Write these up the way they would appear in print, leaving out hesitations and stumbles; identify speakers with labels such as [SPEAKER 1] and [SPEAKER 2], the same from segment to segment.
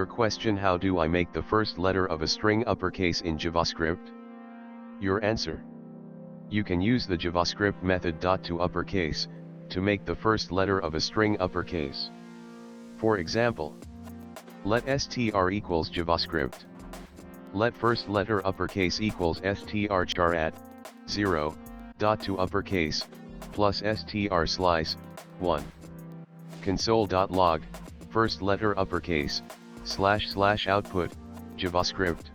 [SPEAKER 1] Your question: how do I make the first letter of a string uppercase in JavaScript? Your answer: you can use the JavaScript method .toUppercase to make the first letter of a string uppercase. For example, let str equals JavaScript. Let first letter uppercase equals str char at 0, .toUppercase, plus str slice, 1. Console.log, first letter uppercase, / output, JavaScript.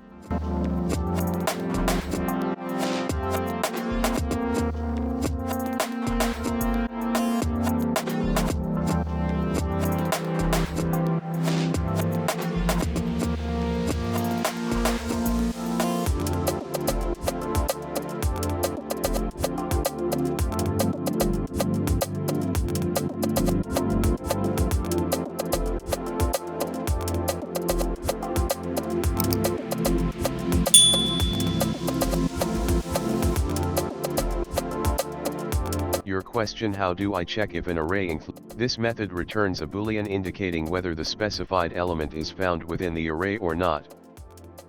[SPEAKER 1] Your question: how do I check if an array includes? This method returns a boolean indicating whether the specified element is found within the array or not.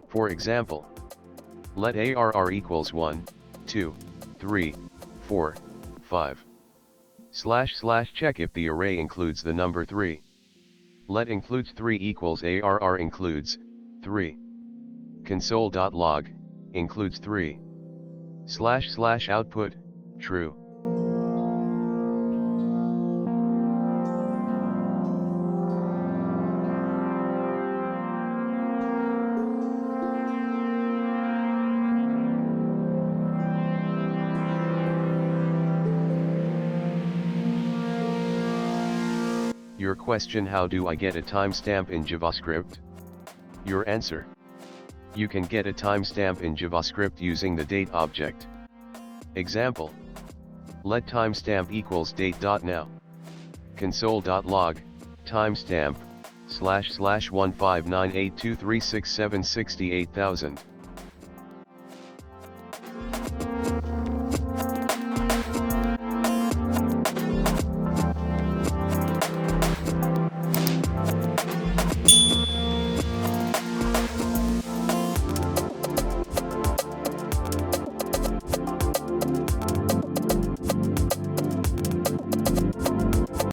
[SPEAKER 1] For example, let arr equals 1, 2, 3, 4, 5. / check if the array includes the number 3. Let includes 3 equals arr includes 3. Console.log, includes 3. / output, true. Your question: how do I get a timestamp in JavaScript? Your answer: you can get a timestamp in JavaScript using the date object. Example: let timestamp equals date.now. Console.log, timestamp, //1598236768000.